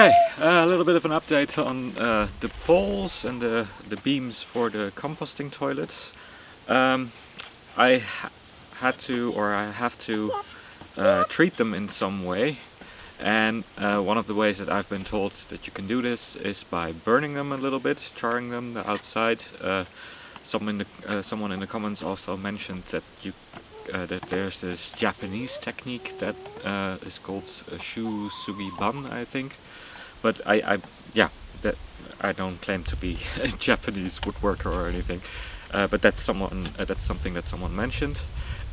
Okay, a little bit of an update on the poles and the beams for the composting toilet. I have to treat them in some way, and one of the ways that I've been told that you can do this is by burning them a little bit, charring them the outside. Someone in the comments also mentioned that that there's this Japanese technique that is called shu sugi ban, I think. But I don't claim to be a Japanese woodworker or anything. But that's something that someone mentioned.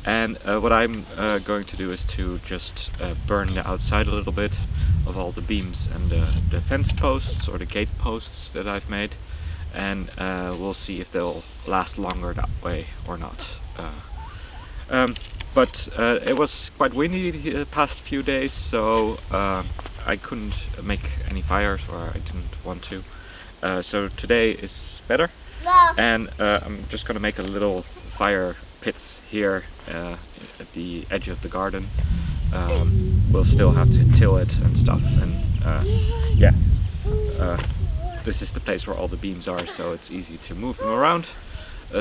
And what I'm going to do is to just burn the outside a little bit of all the beams and the fence posts or the gate posts that I've made, and we'll see if they'll last longer that way or not. But it was quite windy the past few days, so I couldn't make any fires, or I didn't want to. So today is better, and I'm just gonna make a little fire pit here at the edge of the garden. We'll still have to till it and stuff, and this is the place where all the beams are, so it's easy to move them around.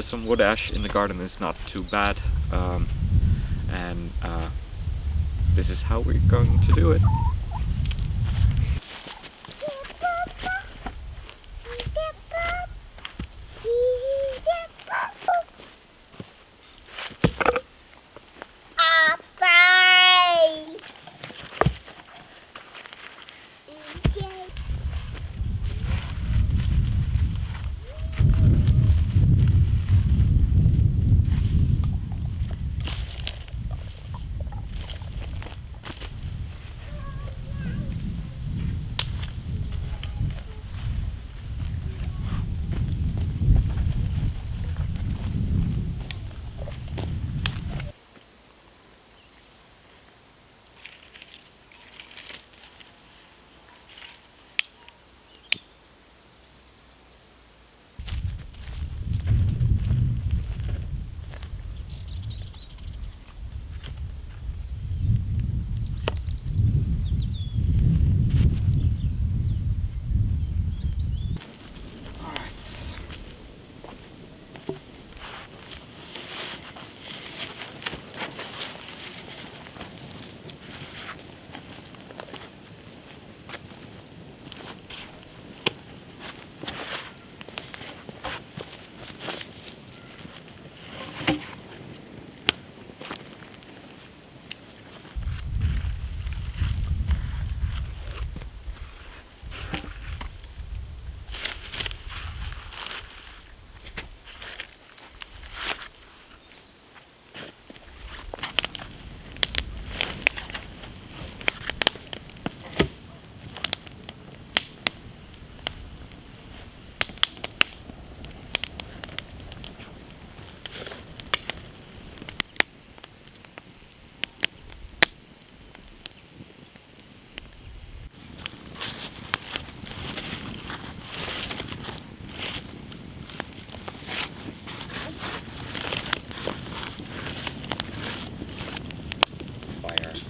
Some wood ash in the garden is not too bad, and this is how we're going to do it.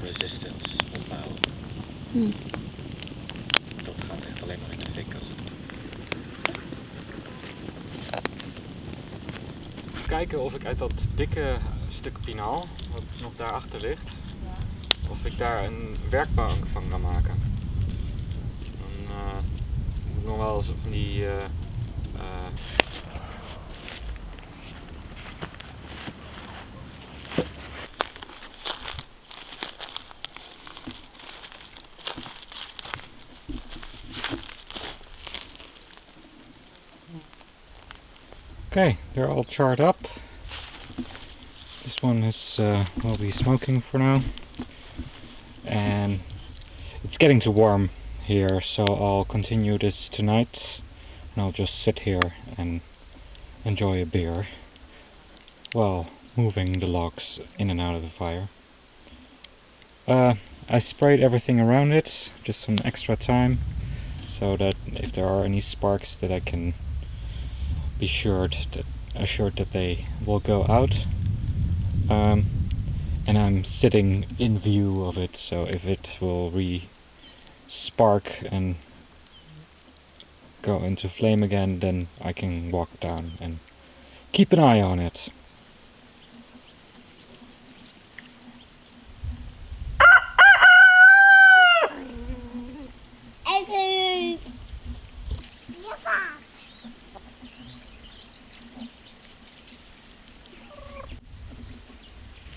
Resistance opbouwen. Dat gaat echt alleen maar in de fik. Even kijken of ik uit dat dikke stuk pinaal, wat nog daarachter ligt, of ik daar een werkbank van kan maken. Dan moet ik nog wel eens van die Okay, they're all charred up. This one is will be smoking for now, and it's getting too warm here, so I'll continue this tonight, and I'll just sit here and enjoy a beer while moving the logs in and out of the fire. I sprayed everything around it, just some extra time, so that if there are any sparks that I can be assured that they will go out. And I'm sitting in view of it, so if it will spark and go into flame again, then I can walk down and keep an eye on it.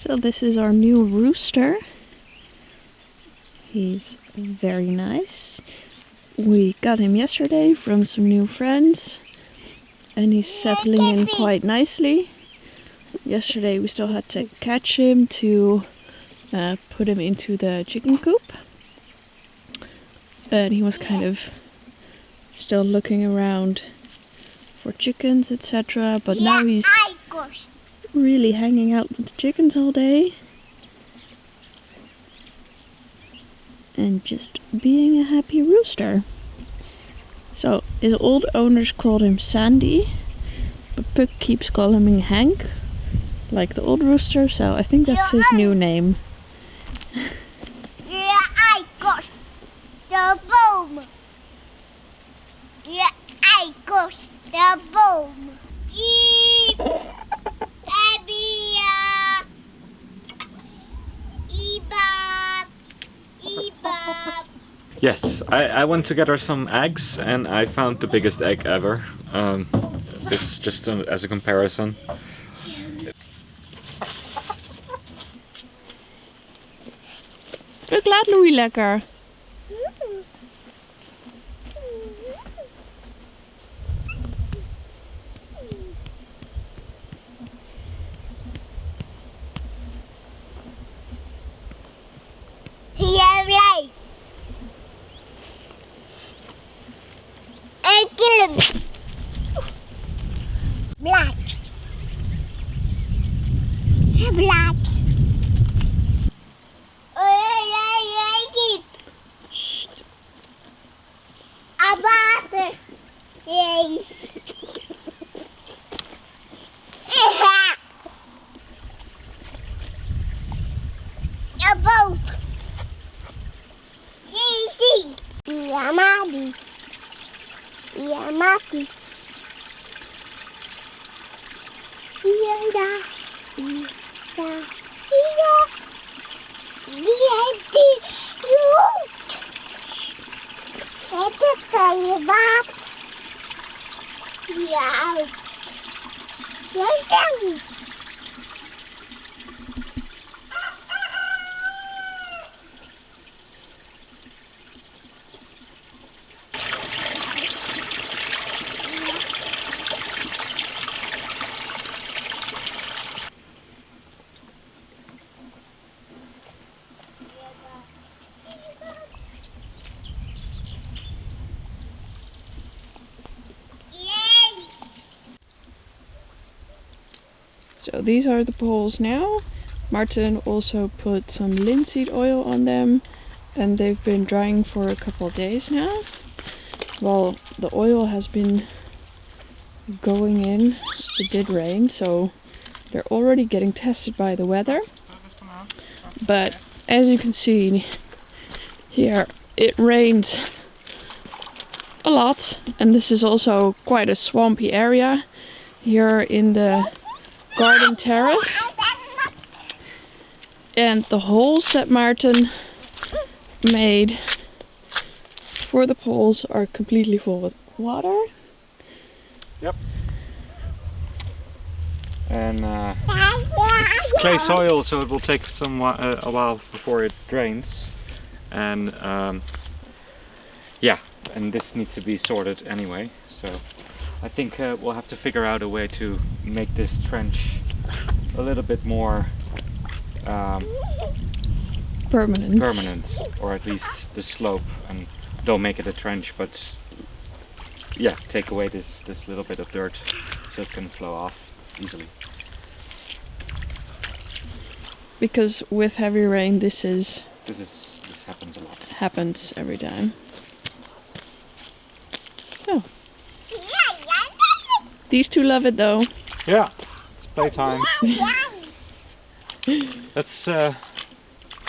So this is our new rooster. He's very nice. We got him yesterday from some new friends and he's settling in quite nicely. Yesterday we still had to catch him to put him into the chicken coop. And he was kind of still looking around for chickens, etc. But now he's really hanging out with the chickens all day. And just being a happy rooster. So his old owners called him Sandy, but Puck keeps calling him Hank, like the old rooster, so I think that's his new name. Yeah, I got the boom. Yeah, I got the boom. Yes, I went to get her some eggs and I found the biggest egg ever. This just as a comparison. Ik laat Louis lekker. Yeah, right. And kill him. Black. Black. Apartado. Yay. A boat. Easy. Yamadi. Yamati. Yada. Yada. Yada. Het kan wat. Ja. Jij stem. So these are the poles now. Martin also put some linseed oil on them and they've been drying for a couple of days now. Well, the oil has been going in. It did rain, so they're already getting tested by the weather. But as you can see here, it rains a lot, and this is also quite a swampy area here in the garden terrace. And the holes that Martin made for the poles are completely full with water. Yep. And it's clay soil, so it will take a while before it drains. And yeah, and this needs to be sorted anyway. So I think we'll have to figure out a way to make this trench a little bit more permanent, or at least the slope, and don't make it a trench, but yeah, take away this little bit of dirt so it can flow off easily. Because with heavy rain, this happens a lot. Happens every time. So these two love it though. Yeah, it's playtime. Let's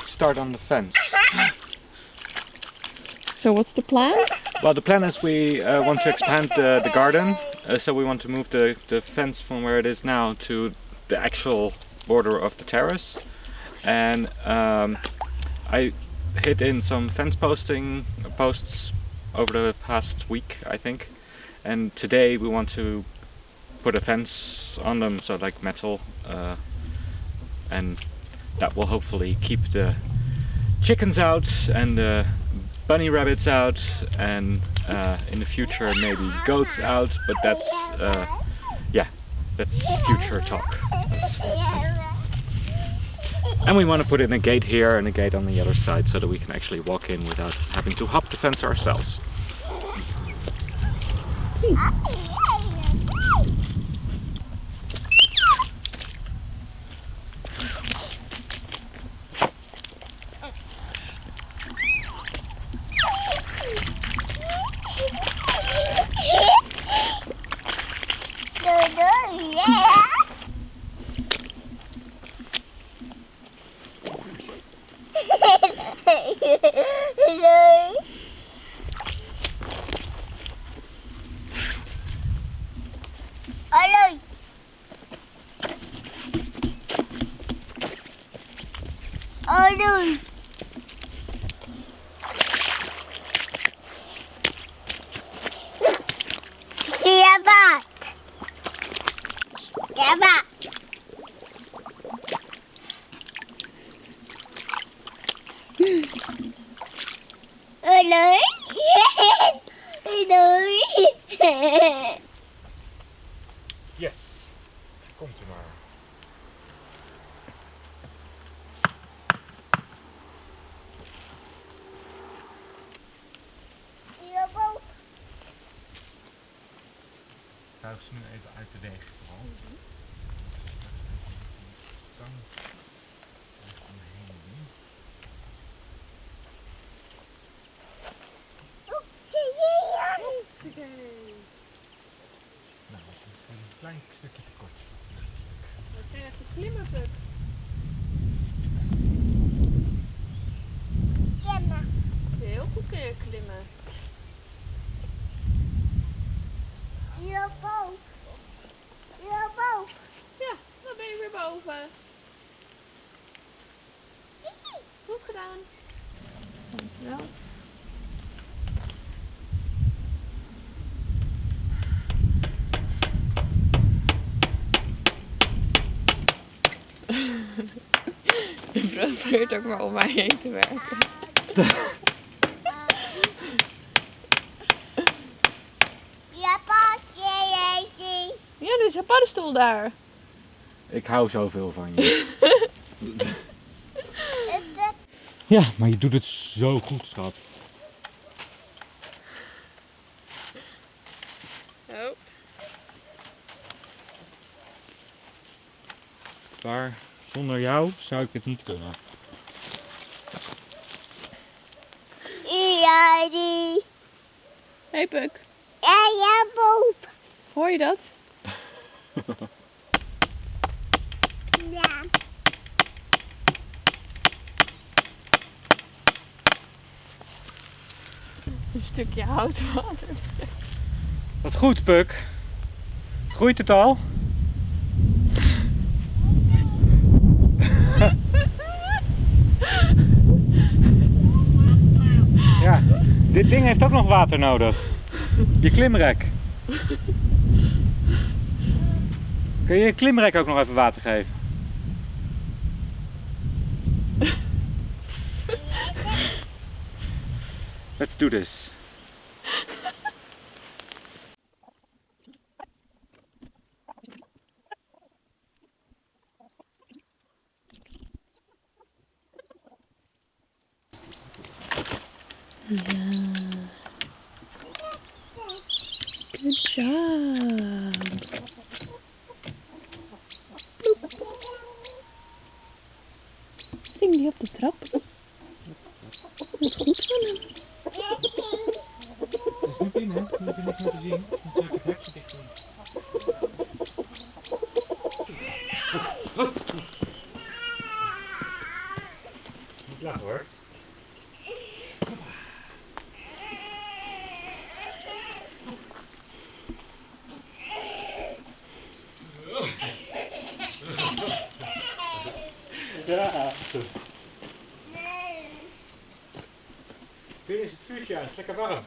start on the fence. So what's the plan? Well, the plan is we want to expand the garden, so we want to move the fence from where it is now to the actual border of the terrace. And I hit in some fence posts over the past week, I think. And today we want to put a fence on them, so like metal, and that will hopefully keep the chickens out and the bunny rabbits out, and in the future maybe goats out, but that's that's future talk. And we want to put in a gate here and a gate on the other side so that we can actually walk in without having to hop the fence ourselves. Yes, komt u maar. Schuif ze nu even uit de weg vooral. Tang omheen doen. Nou, het is een klein stukje te kort. Dat is echt een klimmen, Puk. Heel goed kun je klimmen. Hierboven. Ja, dan ben je weer boven. Goed gedaan. Dankjewel. Je probeert ook maar om mij heen te werken. Ja, er is een paddenstoel daar. Ik hou zoveel van je. Ja, maar je doet het zo goed, schat. Oh. Maar zonder jou zou ik het niet kunnen. Hey Puk, Ja, boven. hoor je dat? Ja. Een stukje houtwater. Wat goed, Puk. Groeit het al? Ja, dit ding heeft ook nog water nodig. Je klimrek. Kun je klimrek ook nog even water geven? Let's do this. Good job. Ging die op de trap? Dat is goed van hem. Het is nu binnen, je moet er niks meer te zien. Dan druk ik het hekje dicht doen. Niet lachen hoor. Ja. Weer is het vuurtje aan, het is lekker warm.